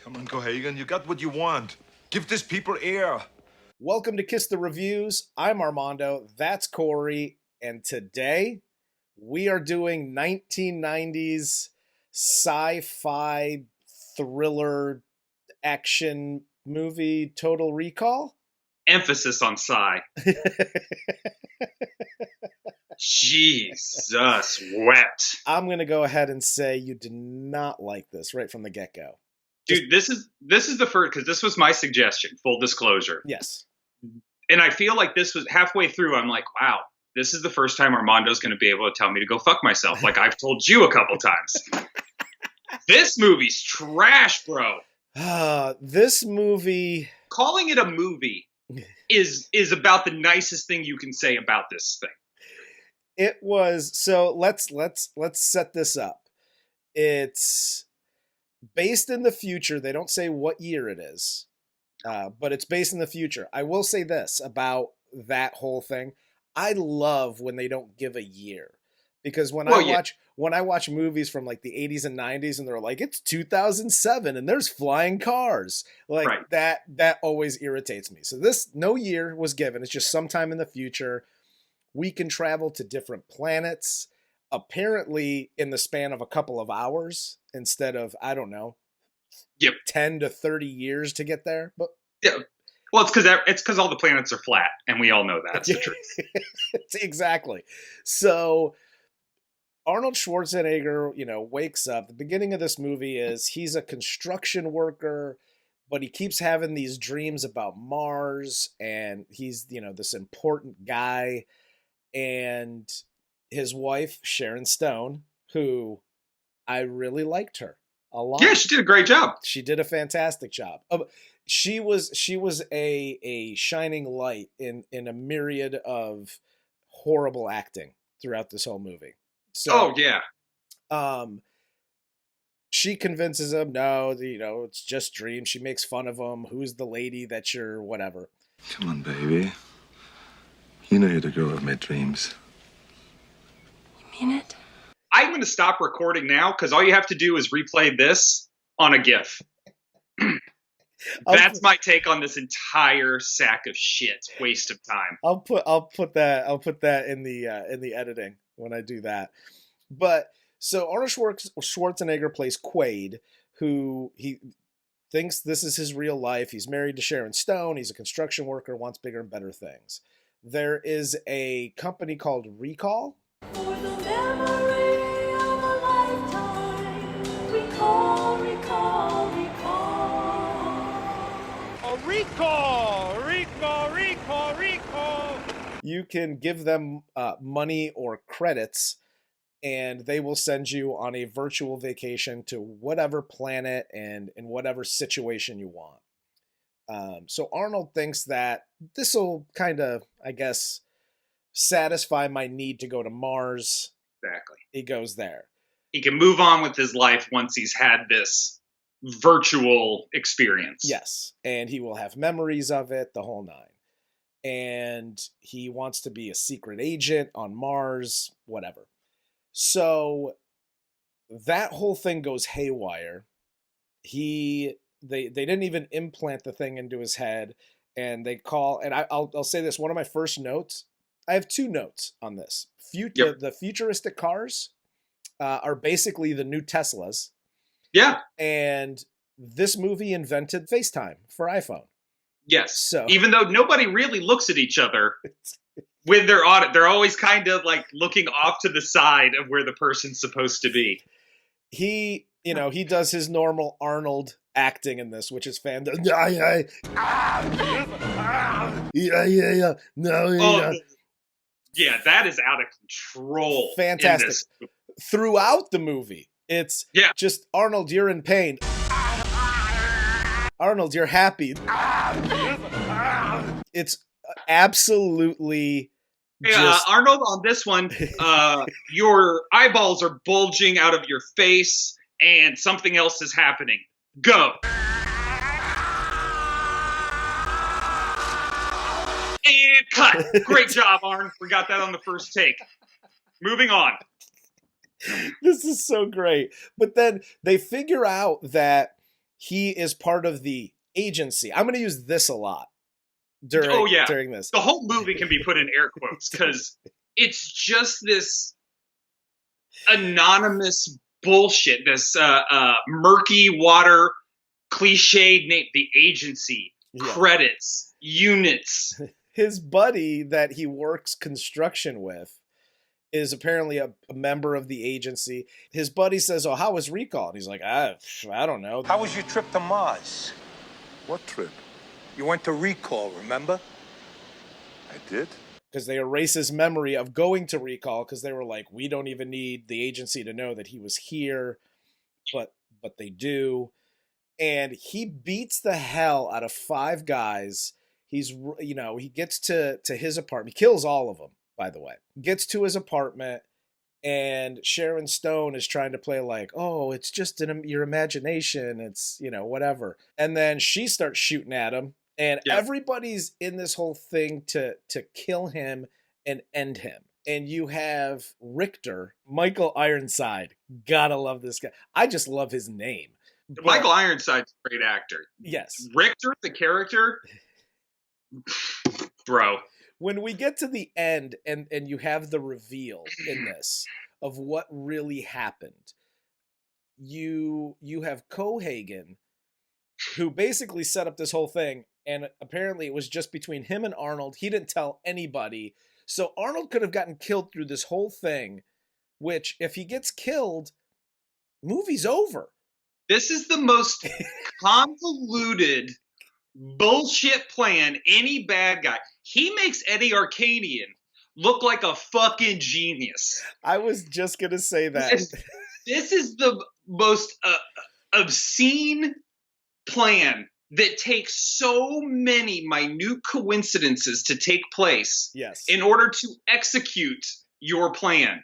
Come on, Cohagen, you got what you want. Give these people air. Welcome to Kiss the Reviews. I'm Armando, that's Corey, and today we are doing 1990s sci-fi thriller action movie Total Recall. Emphasis on sci. Jesus wept. I'm going to go ahead and say you did not like this right from the get-go. Dude, this is the first, because this was my suggestion, full disclosure. Yes. And I feel like this was halfway through, I'm like, wow, this is the first time Armando's going to be able to tell me to go fuck myself, like I've told you a couple times. This movie's trash, bro. This movie... Calling it a movie is about the nicest thing you can say about this thing. It was, so let's set this up. It's based in the future. They don't say what year it is, but it's based in the future. I will say this about that whole thing. I love when they don't give a year, because when I watch movies from like the 80s and 90s and they're like, it's 2007 and there's flying cars, like right. that always irritates me. So this, no year was given. It's just sometime in the future. We can travel to different planets, apparently in the span of a couple of hours instead of, I don't know, 10 to 30 years to get there. But yeah. Well, it's because all the planets are flat, and we all know that's the truth. Exactly. So Arnold Schwarzenegger, wakes up. The beginning of this movie is he's a construction worker, but he keeps having these dreams about Mars, and he's, this important guy. And his wife, Sharon Stone, who I really liked her a lot. Yeah, she did a great job. She did a fantastic job. She was a shining light in a myriad of horrible acting throughout this whole movie. So, she convinces him, no, it's just dreams. She makes fun of him. Who's the lady that you're whatever? Come on, baby. You know you're the girl of my dreams. You mean it? I'm going to stop recording now, because all you have to do is replay this on a GIF. That's my take on this entire sack of shit. Waste of time. I'll put that in the editing when I do that. But so Arnold Schwarzenegger plays Quaid, who he thinks this is his real life. He's married to Sharon Stone. He's a construction worker, wants bigger and better things. There is a company called Recall. For the memory of a lifetime, recall, recall, recall. A recall, recall, recall, recall. You can give them money or credits, and they will send you on a virtual vacation to whatever planet and in whatever situation you want. So Arnold thinks that this will kind of, I guess, satisfy my need to go to Mars. Exactly. He goes there. He can move on with his life once he's had this virtual experience. Yes. And he will have memories of it, the whole nine. And he wants to be a secret agent on Mars, whatever. So that whole thing goes haywire. They didn't even implant the thing into his head, and they call, and I'll say this, one of my first notes, I have two notes on this. The futuristic cars are basically the new Teslas. Yeah. And this movie invented FaceTime for iPhone. Yes. So even though nobody really looks at each other when they're on it, they're always kind of like looking off to the side of where the person's supposed to be. He does his normal Arnold acting in this, which is fantastic. Yeah, that is out of control. Fantastic. Throughout the movie, it's just, Arnold, you're in pain. Arnold, you're happy. It's absolutely Arnold, on this one, your eyeballs are bulging out of your face and something else is happening. Go. And cut. Great job, Arn. We got that on the first take. Moving on. This is so great. But then they figure out that he is part of the agency. I'm going to use this a lot during during this. The whole movie can be put in air quotes because it's just this anonymous bullshit, this murky water cliched name, the agency, credits, units. His buddy that he works construction with is apparently a member of the agency. His buddy says, "Oh, how was recall?" And he's like, I don't know. How was your trip to Mars? What trip? You went to recall, remember? I did. Because they erase his memory of going to recall because they were like, we don't even need the agency to know that he was here, but they do. And he beats the hell out of 5 guys. He's, he gets to his apartment. He kills all of them, by the way. Gets to his apartment, and Sharon Stone is trying to play like, oh, it's just your imagination. It's, whatever. And then she starts shooting at him. And everybody's in this whole thing to kill him and end him. And you have Richter, Michael Ironside. Gotta love this guy. I just love his name. Michael Ironside's a great actor. Yes. Richter, the character, bro. When we get to the end and you have the reveal in this of what really happened, you have Cohagen, who basically set up this whole thing. And apparently it was just between him and Arnold. He didn't tell anybody. So Arnold could have gotten killed through this whole thing, which if he gets killed, movie's over. This is the most convoluted bullshit plan any bad guy. He makes Eddie Arkadian look like a fucking genius. I was just going to say that. This is the most obscene plan that takes so many minute coincidences to take place in order to execute your plan.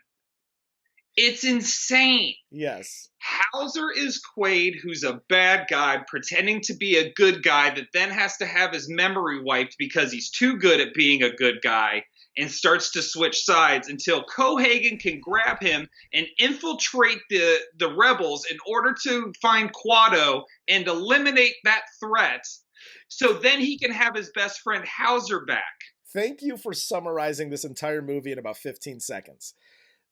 It's insane. Yes. Hauser is Quaid, who's a bad guy pretending to be a good guy that then has to have his memory wiped because he's too good at being a good guy and starts to switch sides until Cohagen can grab him and infiltrate the rebels in order to find Quado and eliminate that threat. So then he can have his best friend Hauser back. Thank you for summarizing this entire movie in about 15 seconds.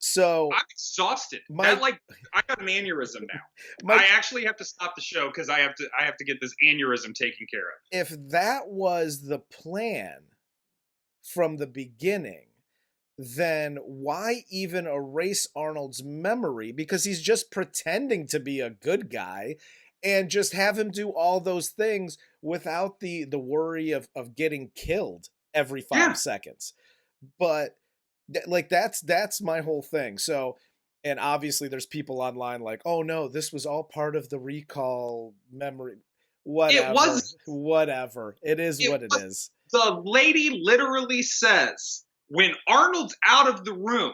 So I'm exhausted. I got an aneurysm now. I actually have to stop the show because I have to get this aneurysm taken care of. If that was the plan from the beginning, then why even erase Arnold's memory? Because he's just pretending to be a good guy, and just have him do all those things without the worry of getting killed every 5 seconds. But that's my whole thing. So, and obviously there's people online like, oh no, this was all part of the recall memory. Whatever. It is what it is. The lady literally says when Arnold's out of the room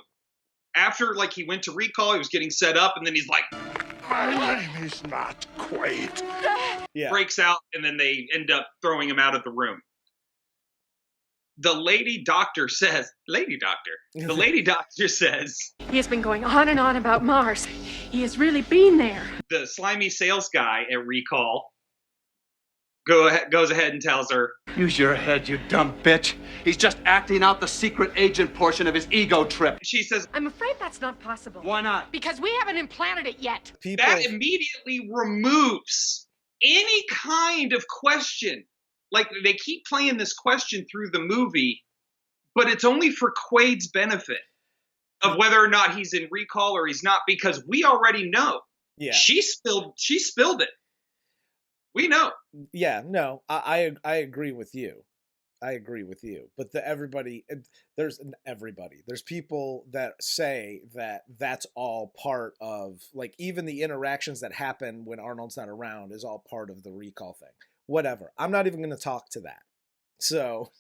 after he went to recall, he was getting set up, and then he's like, my name is not Quaid. Yeah. Breaks out, and then they end up throwing him out of the room. The lady doctor says, the lady doctor says, he has been going on and on about Mars. He has really been there. The slimy sales guy at Recall goes ahead and tells her, use your head, you dumb bitch. He's just acting out the secret agent portion of his ego trip. She says, I'm afraid that's not possible. Why not? Because we haven't implanted it yet. That immediately removes any kind of question. They keep playing this question through the movie, but it's only for Quaid's benefit of whether or not he's in recall or he's not, because we already know. Yeah. She spilled it. We know. Yeah, no, I agree with you. But there's people that say that that's all part of, even the interactions that happen when Arnold's not around is all part of the recall thing. Whatever. I'm not even going to talk to that. So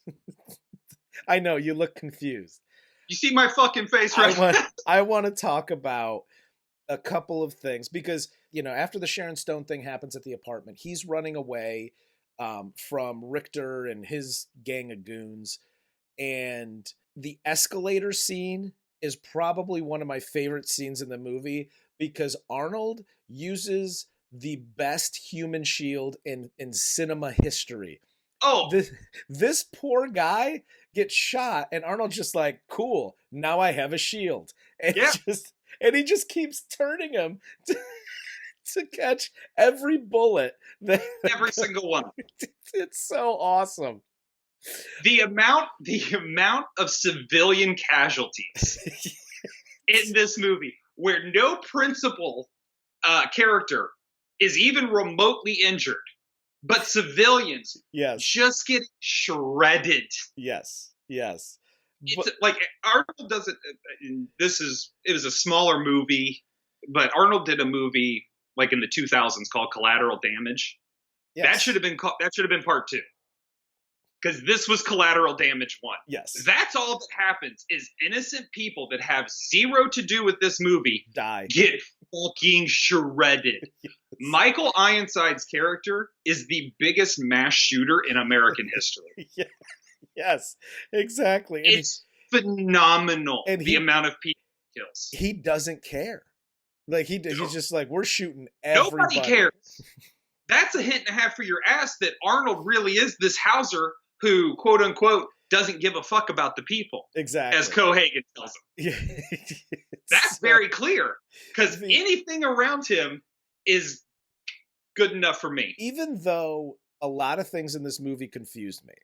I know you look confused. You see my fucking face right now. I want to talk about a couple of things because, after the Sharon Stone thing happens at the apartment, he's running away from Richter and his gang of goons. And the escalator scene is probably one of my favorite scenes in the movie because Arnold uses the best human shield in cinema history. Oh, This poor guy gets shot, and Arnold's just like, cool, now I have a shield. And, Yeah. he just keeps turning him to catch every bullet. every single one. It's so awesome. The amount of civilian casualties in this movie, where no principal character is even remotely injured, but civilians Yes. just get shredded. Yes. Yes. It's like Arnold does it. It was a smaller movie, but Arnold did a movie like in the 2000s called Collateral Damage. Yes. That should have been part 2, because this was Collateral Damage 1. Yes. That's all that happens is innocent people that have zero to do with this movie Die. get fucking shredded. Yes. Michael Ironside's character is the biggest mass shooter in American history. Yeah. Yes, exactly. And It's phenomenal, and the amount of people he kills. he doesn't care. Like he's just like, we're shooting everybody. Nobody cares. That's a hit and a half for your ass that Arnold really is this Hauser who, quote unquote, doesn't give a fuck about the people. Exactly. As Cohagen tells him. Yeah. That's very clear, because anything around him is good enough for me. Even though a lot of things in this movie confused me,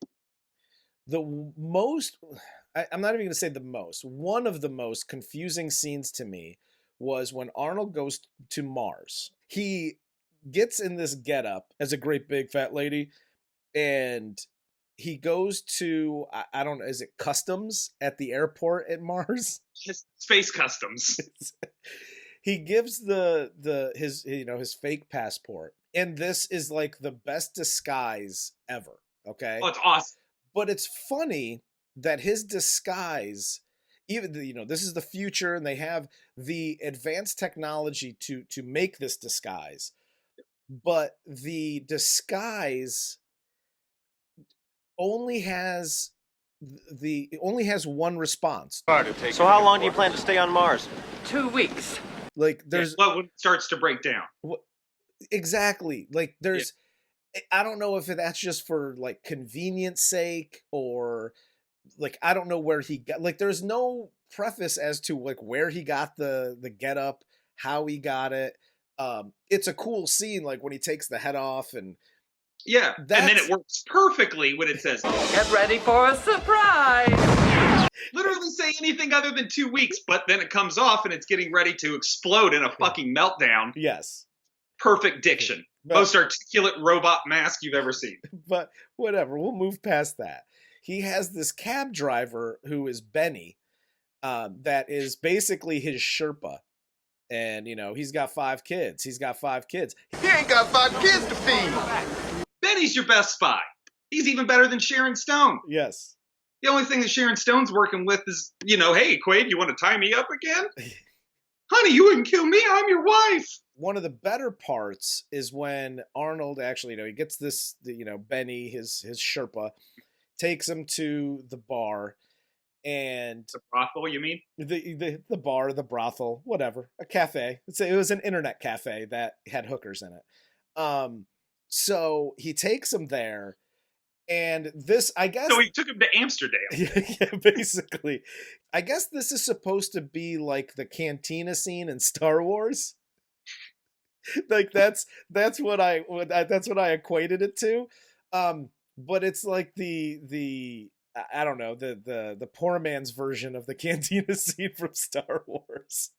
I'm not even going to say the most, one of the most confusing scenes to me was when Arnold goes to Mars. He gets in this getup as a great big fat lady, and he goes to, I don't know, is it customs at the airport at Mars? Space customs. He gives his fake passport, and this is like the best disguise ever. Okay. Oh, it's awesome. But it's funny that his disguise, even this is the future, and they have the advanced technology to make this disguise, but the disguise only has one response. So how long do you plan to stay on Mars? 2 weeks. Like there's when it starts to break down. Exactly. Like there's I don't know if that's just for like convenience sake, or like I don't know where he got, like there's no preface as to like where he got the get up, how he got it. It's a cool scene, like when he takes the head off, and yeah, and then it works perfectly when it says Get ready for a surprise. Literally say anything other than 2 weeks, but then it comes off and it's getting ready to explode in a fucking meltdown. Yes. Perfect diction. But, most articulate robot mask you've ever seen. But whatever, we'll move past that. He has this cab driver who is Benny, that is basically his Sherpa. And, he's got 5 kids. He ain't got 5 kids to feed. Benny's your best spy. He's even better than Sharon Stone. Yes. The only thing that Sharon Stone's working with is, hey, Quaid, you want to tie me up again? Honey, you wouldn't kill me. I'm your wife. One of the better parts is when Arnold actually, he gets this, Benny, his Sherpa, takes him to the bar, and the brothel, you mean? The bar, the brothel, whatever, a cafe. It was an internet cafe that had hookers in it. So he takes him there, and this, I guess. So he took him to Amsterdam. Yeah, basically. I guess this is supposed to be like the cantina scene in Star Wars. Like that's what I equated it to. But it's like the I don't know, the poor man's version of the cantina scene from Star Wars.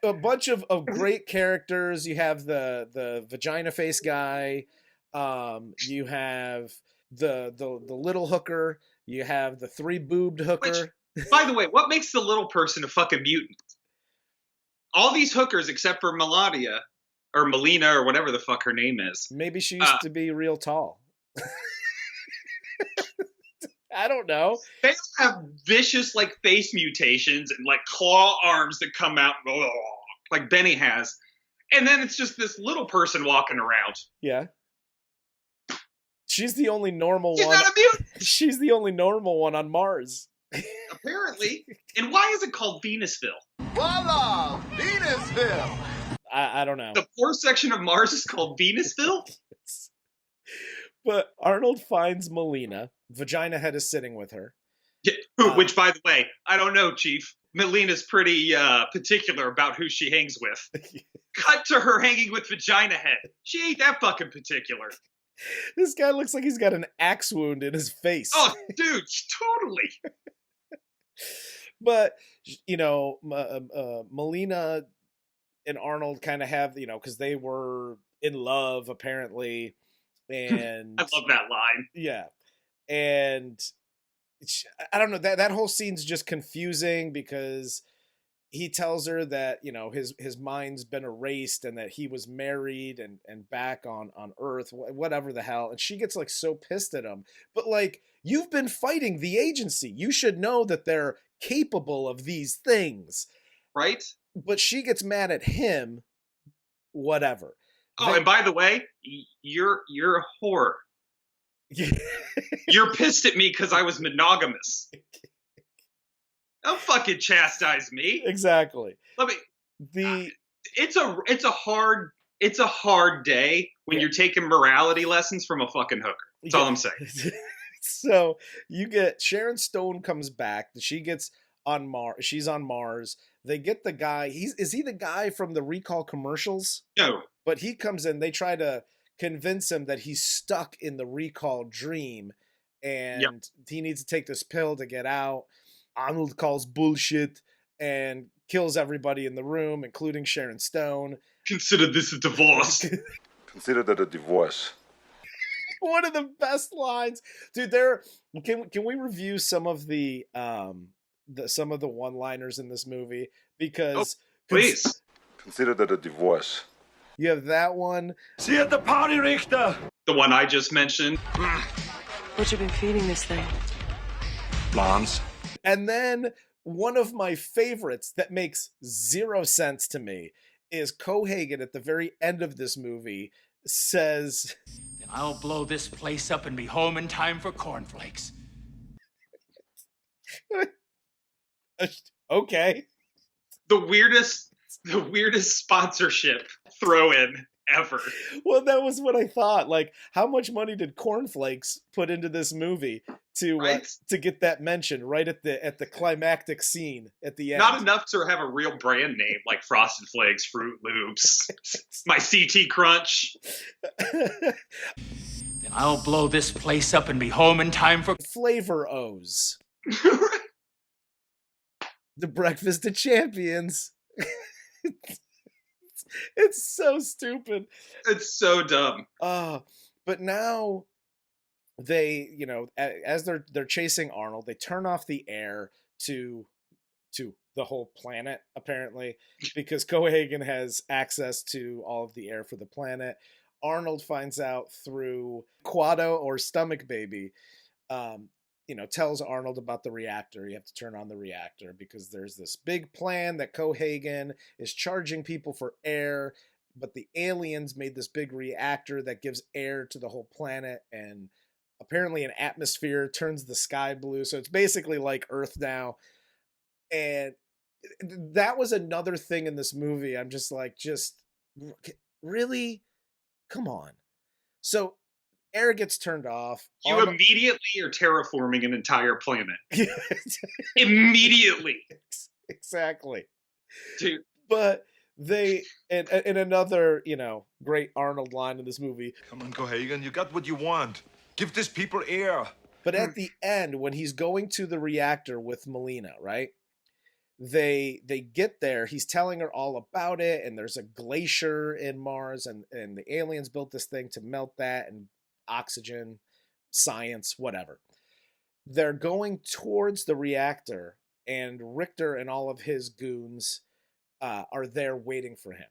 A bunch of great characters. You have the vagina face guy. You have the little hooker. You have the 3 boobed hooker. Which, by the way, what makes the little person a fucking mutant? All these hookers, except for Melania, or Melina, or whatever the fuck her name is. Maybe she used to be real tall. I don't know. They have vicious, like, face mutations and, like, claw arms that come out, like Benny has. And then it's just this little person walking around. Yeah. She's the only normal She's one. not a mutant. She's the only normal one on Mars. Apparently. And why is it called Venusville? Voila! Venusville! I don't know. The poor section of Mars is called Venusville? But Arnold finds Melina. Vagina Head is sitting with her. Yeah, which, by the way, I don't know, Chief. Melina's pretty particular about who she hangs with. Cut to her hanging with Vagina Head. She ain't that fucking particular. This guy looks like he's got an axe wound in his face. Oh, dude, totally. But, you know, Melina and Arnold kind of have, you know, because they were in love, apparently. And I love that line. Yeah. And I don't know, that whole scene's just confusing because he tells her that, you know, his mind's been erased and that he was married and back on Earth, whatever the hell. And she gets like so pissed at him. But like, you've been fighting the agency. You should know that they're capable of these things. Right? But she gets mad at him, whatever. Oh, and by the way, you're a whore. You're pissed at me because I was monogamous. Don't fucking chastise me. Exactly. Let me. It's a hard day when you're taking morality lessons from a fucking hooker. That's all I'm saying. So you get Sharon Stone comes back. She gets on Mars. She's on Mars. They get the guy. Is he the guy from the Recall commercials? No. But he comes in. They try to convince him that he's stuck in the Recall dream, and he needs to take this pill to get out. Arnold calls bullshit and kills everybody in the room, including Sharon Stone. Consider this a divorce. Consider that a divorce. One of the best lines, dude. Can we review some of the one-liners in this movie? Because please consider that a divorce. You have that one. See you at the party, Richter. The one I just mentioned. What you been feeding this thing? Moms. And then one of my favorites that makes zero sense to me is Cohagen at the very end of this movie says, "Then I'll blow this place up and be home in time for cornflakes." Okay. The weirdest sponsorship throw in ever. Well, that was what I thought. Like, how much money did Cornflakes put into this movie to get that mention right at the climactic scene at the end? Not enough to have a real brand name like Frosted Flakes, Fruit Loops, my CT Crunch. Then I'll blow this place up and be home in time for Flavor O's. The Breakfast of Champions. It's so stupid. It's so dumb. But now they, you know, as they're chasing Arnold, they turn off the air to the whole planet, apparently, because Cohagen has access to all of the air for the planet. Arnold finds out through Quado or Stomach Baby, you know, tells Arnold about the reactor. You have to turn on the reactor because there's this big plan that Cohagen is charging people for air, but the aliens made this big reactor that gives air to the whole planet, and apparently an atmosphere turns the sky blue. So it's basically like Earth now. And that was another thing in this movie. I'm just like, really? Come on. So air gets turned off. You immediately are terraforming an entire planet. Immediately. Exactly. Dude. But they, and another, you know, great Arnold line in this movie. Come on, Cohagen, you got what you want. Give these people air. But at the end, when he's going to the reactor with Melina, right? They get there, he's telling her all about it, and there's a glacier in Mars, and the aliens built this thing to melt that, and oxygen, science, whatever. They're going towards the reactor, and Richter and all of his goons are there waiting for him.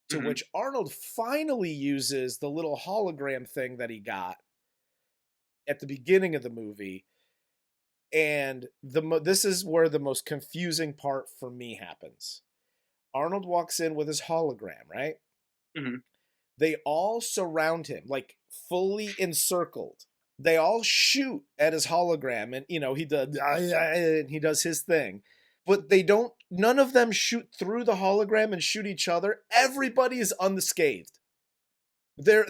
To which Arnold finally uses the little hologram thing that he got at the beginning of the movie. And this is where the most confusing part for me happens. Arnold walks in with his hologram, right? Mm-hmm. They all surround him, like fully encircled. They all shoot at his hologram, and you know he does his thing. but none of them shoot through the hologram and shoot each other. Everybody is unscathed. They're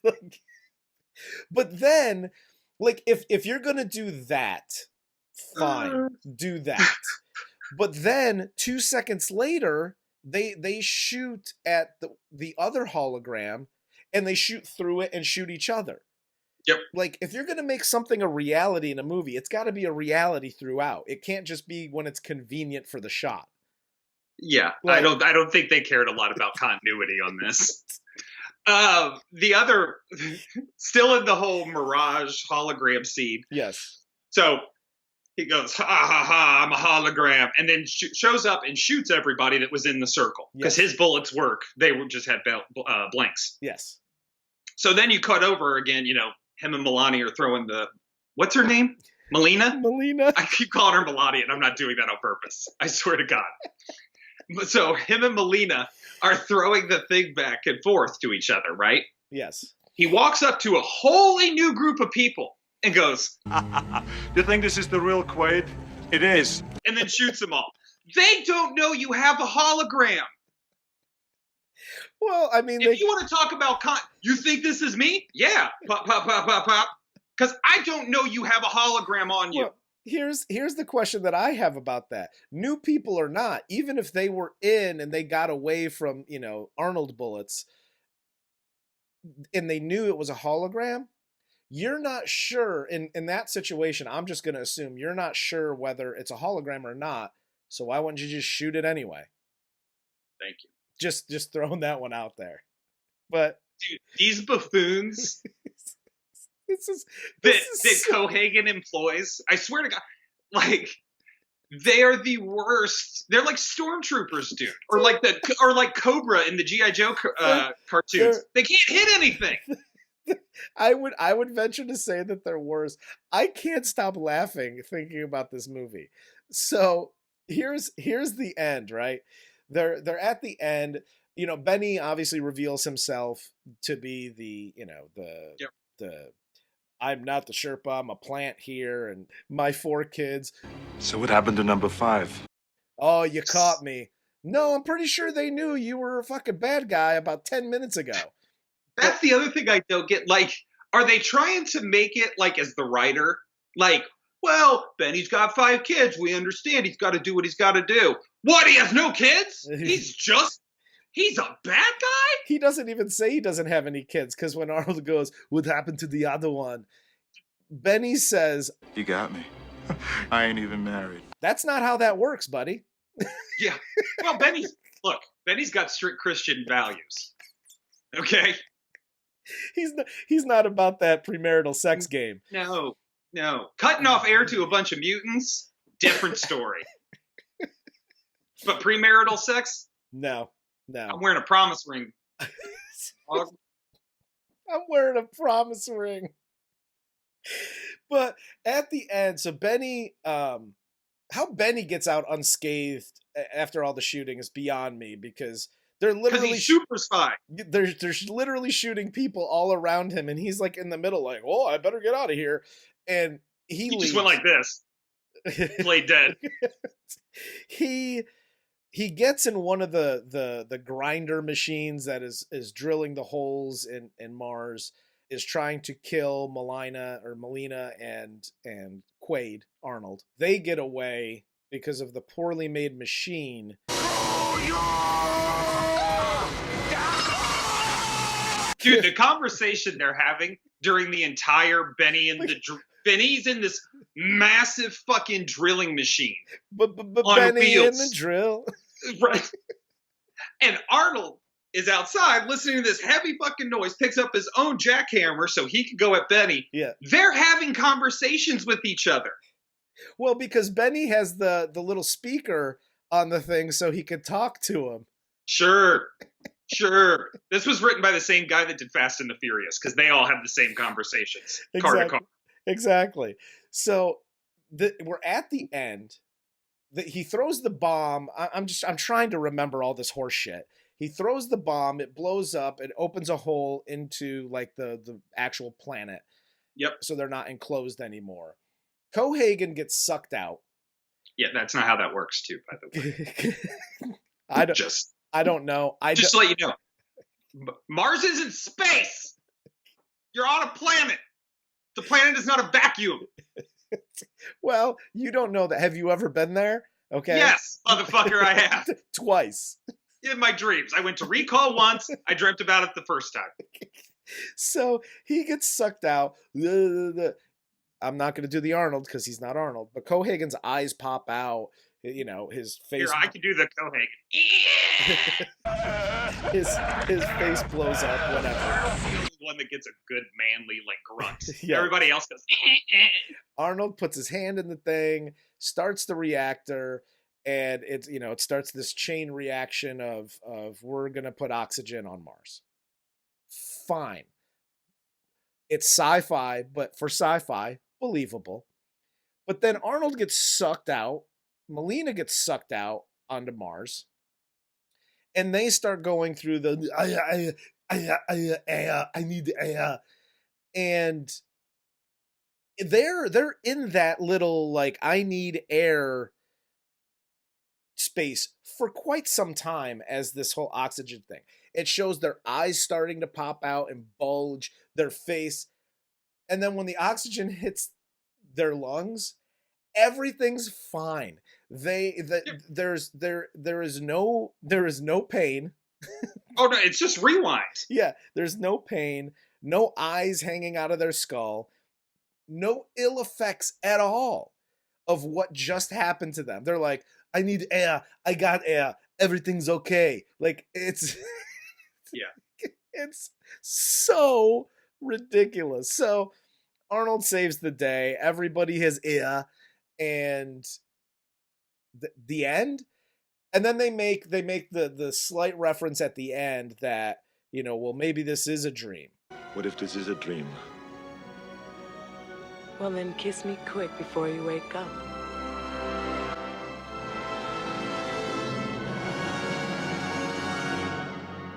like, but then, like, if you're gonna do that, fine, do that. But then 2 seconds later, they shoot at the other hologram, and they shoot through it and shoot each other. Yep. Like, if you're gonna make something a reality in a movie, it's got to be a reality throughout. It can't just be when it's convenient for the shot. Yeah, Like, I don't think they cared a lot about continuity on this. The other, still in the whole Mirage hologram scene. Yes. So he goes, ha ha ha, I'm a hologram, and then shows up and shoots everybody that was in the circle because his bullets work. They just had blanks. Yes. So then you cut over again. You know, him and Melania are throwing what's her name? Melina. I keep calling her Melania, and I'm not doing that on purpose. I swear to God. So him and Melina are throwing the thing back and forth to each other, right? Yes. He walks up to a wholly new group of people and goes, Do you think this is the real Quaid? It is. And then shoots them all. They don't know you have a hologram. Well, I mean, if you want to talk about you think this is me? Yeah. Pop, pop, pop, pop, pop. Because I don't know you have a hologram on you. Well, here's the question that I have about that. New people or not, even if they were in and they got away from, Arnold bullets, and they knew it was a hologram, you're not sure in that situation. I'm just going to assume you're not sure whether it's a hologram or not. So why wouldn't you just shoot it anyway? Thank you. Just throwing that one out there. But dude, these buffoons that Cohagen employs, I swear to God, like, they are the worst. They're like stormtroopers, dude, or like Cobra in the G.I. Joe cartoons. They can't hit anything. I would venture to say that they're worse. I can't stop laughing thinking about this movie. So here's the end, right? They're at the end. Benny obviously reveals himself to be the I'm not the Sherpa, I'm a plant here, and my 4 kids. So what happened to number 5? Oh, you caught me. No, I'm pretty sure they knew you were a fucking bad guy about 10 minutes ago. That's the other thing I don't get. Like, are they trying to make it, like, as the writer, like, well, Benny's got 5 kids. We understand he's got to do what he's got to do. What, he has no kids? He's a bad guy? He doesn't even say he doesn't have any kids, because when Arnold goes, what happened to the other one? Benny says, You got me. I ain't even married. That's not how that works, buddy. Yeah. Well, Benny's got strict Christian values. Okay? He's not about that premarital sex game. No. Cutting off air to a bunch of mutants, different story. But premarital sex? No. I'm wearing a promise ring. I'm wearing a promise ring. But at the end, so Benny, how Benny gets out unscathed after all the shooting is beyond me, because they're literally he's super spy. They're literally shooting people all around him, and he's like in the middle, like, "Oh, I better get out of here." And he just went like this, played dead. He gets in one of the grinder machines that is drilling the holes in Mars, is trying to kill Melina and Quaid, Arnold. They get away because of the poorly made machine. Dude, the conversation they're having during the entire Benny's in this massive fucking drilling machine. But on Benny wheels. in the drill. Right. And Arnold is outside listening to this heavy fucking noise, picks up his own jackhammer so he can go at Benny. Yeah. They're having conversations with each other. Well, because Benny has the little speaker on the thing so he could talk to him. Sure. This was written by the same guy that did Fast and the Furious, because they all have the same conversations. Car to car. Exactly. So we're at the end. He throws the bomb. I'm trying to remember all this horse shit. He throws the bomb. It blows up. It opens a hole into like the actual planet. Yep. So they're not enclosed anymore. Cohagen gets sucked out. Yeah, that's not how that works, too, by the way. I don't know. Just to let you know. Mars isn't space. You're on a planet. The planet is not a vacuum. Well, you don't know that. Have you ever been there? Okay. Yes, motherfucker, I have. Twice. In my dreams. I went to Recall once. I dreamt about it the first time. So he gets sucked out. I'm not going to do the Arnold because he's not Arnold, but Cohagen's eyes pop out. You know, his face. Here, I can do the Cohagen. his face blows up, whatever. The only one that gets a good manly like grunt. Yeah. Everybody else goes. Arnold puts his hand in the thing, starts the reactor, and it starts this chain reaction of we're gonna put oxygen on Mars. Fine. It's sci-fi, but for sci-fi, believable. But then Arnold gets sucked out. Melina gets sucked out onto Mars. And they start going through the I need air. And they're in that little like I need air space for quite some time as this whole oxygen thing. It shows their eyes starting to pop out and bulge, their face. And then when the oxygen hits their lungs, everything's fine. There is no pain. Oh no, it's just rewind. Yeah, there's no pain, no eyes hanging out of their skull, no ill effects at all of what just happened to them. They're like, I need air, I got air, everything's okay. Like it's yeah. It's so ridiculous. So Arnold saves the day. Everybody has air, and the end. And then they make the slight reference at the end that, well, maybe this is a dream. What if this is a dream? Well, then kiss me quick before you wake up.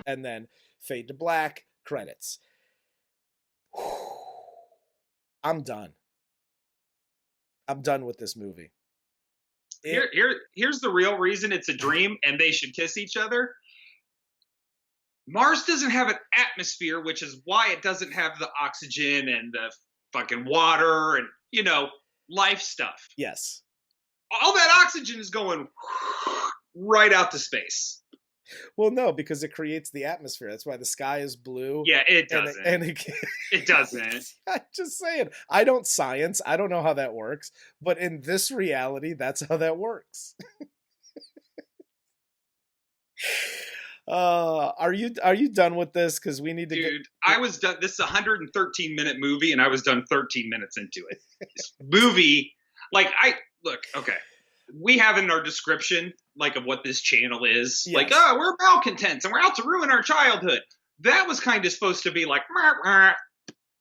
And then fade to black, credits. I'm done. I'm done with this movie. Here's the real reason it's a dream and they should kiss each other. Mars doesn't have an atmosphere, which is why it doesn't have the oxygen and the fucking water and, life stuff. Yes. All that oxygen is going right out to space. Well, no, because it creates the atmosphere. That's why the sky is blue. Yeah, it doesn't. It doesn't. I'm just saying. I don't science. I don't know how that works. But in this reality, that's how that works. Are you done with this? Because we need to Dude, I was done. This is a 113-minute movie, and I was done 13 minutes into it. This movie, okay. We have in our description, of what this channel is. Yes. We're malcontents, and we're out to ruin our childhood. That was kind of supposed to be like,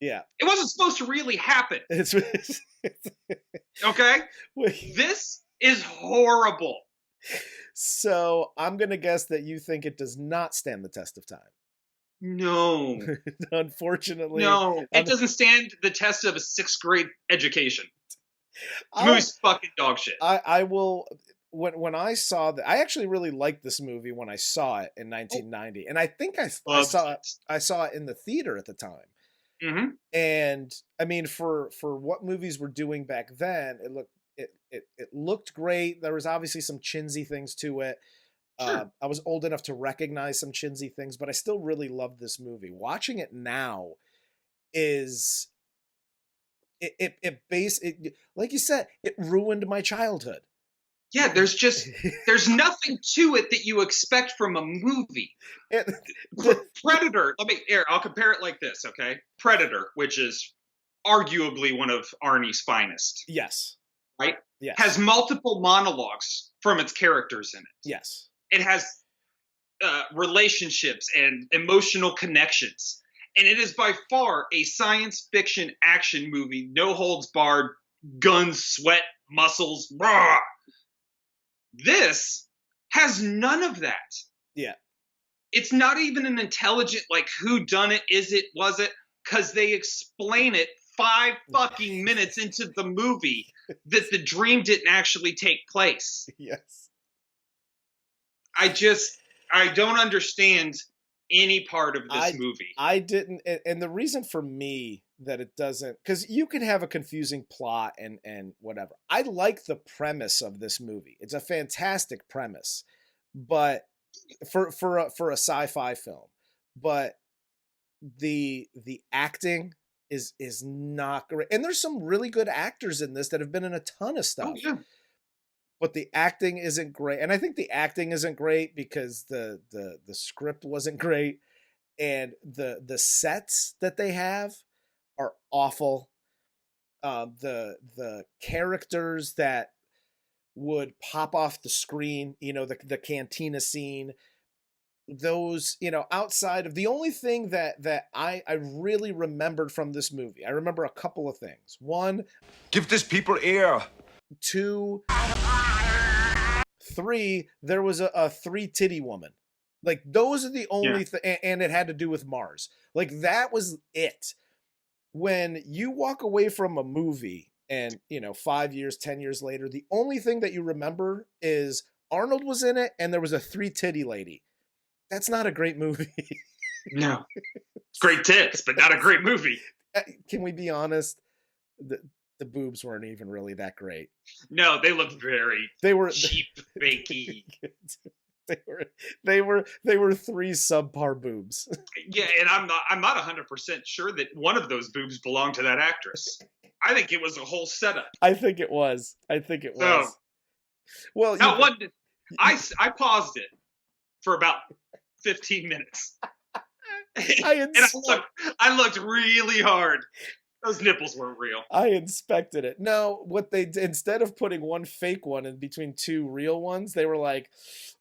yeah. It wasn't supposed to really happen. Okay? This is horrible. So I'm going to guess that you think it does not stand the test of time. No. Unfortunately. No. It doesn't stand the test of a 6th grade education. This movie's fucking dog shit. I will... When I saw that, I actually really liked this movie when I saw it in 1990, and I think I saw it in the theater at the time. Mm-hmm. And I mean, for what movies were doing back then, it looked great. There was obviously some chinsy things to it. Sure. I was old enough to recognize some chinsy things, but I still really loved this movie. Watching it now is like you said, it ruined my childhood. Yeah, there's nothing to it that you expect from a movie. Predator, I'll compare it like this, okay? Predator, which is arguably one of Arnie's finest. Yes. Right? Yes. Has multiple monologues from its characters in it. Yes. It has relationships and emotional connections. And it is by far a science fiction action movie, no holds barred, guns, sweat, muscles, rah! This has none of that. Yeah. It's not even an intelligent, who done it, is it, was it? Because they explain it 5 fucking minutes into the movie that the dream didn't actually take place. Yes. I don't understand any part of this movie. I didn't, and the reason for me that it doesn't, because you can have a confusing plot and whatever. I like the premise of this movie. It's a fantastic premise, but for a sci-fi film, but the acting is not great. And there's some really good actors in this that have been in a ton of stuff. Oh, yeah. But the acting isn't great. And I think the acting isn't great because the script wasn't great. And the sets that they have are awful. The characters that would pop off the screen, the cantina scene, those, outside of the only thing that I really remembered from this movie, I remember a couple of things. One, Give these people air. 2, 3, there was a 3-titty woman. Like, those are the only and it had to do with Mars. Like, that was it. When you walk away from a movie and, 5 years, 10 years later, the only thing that you remember is Arnold was in it and there was a 3-titty lady. That's not a great movie. No. Great tits, but not a great movie. Can we be honest? The boobs weren't even really that great. No, they looked very cheap, fakey. They were 3 subpar boobs. Yeah, and I'm not 100% sure that one of those boobs belonged to that actress. I think it was a whole setup. I think it was. Well, I paused it for about 15 minutes. And I looked really hard. Those nipples weren't real. I inspected it. No, what they did, instead of putting one fake one in between 2 real ones, they were like,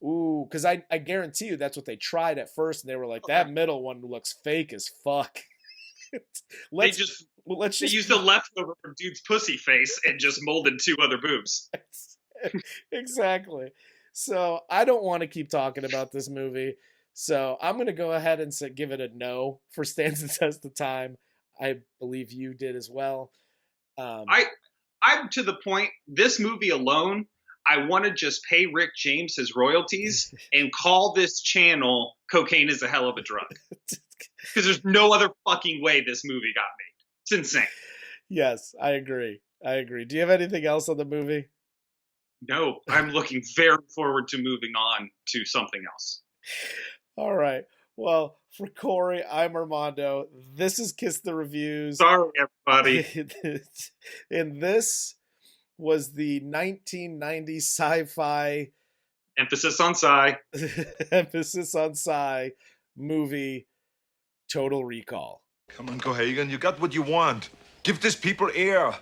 ooh, because I guarantee you that's what they tried at first, and they were like, that middle one looks fake as fuck. They used the leftover from dude's pussy face and just molded 2 other boobs. Exactly. So I don't want to keep talking about this movie. So I'm going to go ahead and give it a no for Stands the Test of Time. I believe you did as well. I'm to the point, this movie alone, I want to just pay Rick James his royalties and call this channel Cocaine is a Hell of a Drug. Because there's no other fucking way this movie got made. It's insane. Yes, I agree. Do you have anything else on the movie? No, I'm looking very forward to moving on to something else. All right. Well, for Corey, I'm Armando. This is Kiss the Reviews. Sorry, everybody. And this was the 1990 sci-fi... Emphasis on sci. Emphasis on sci movie, Total Recall. Come on, Cohagen. You got what you want. Give these people air.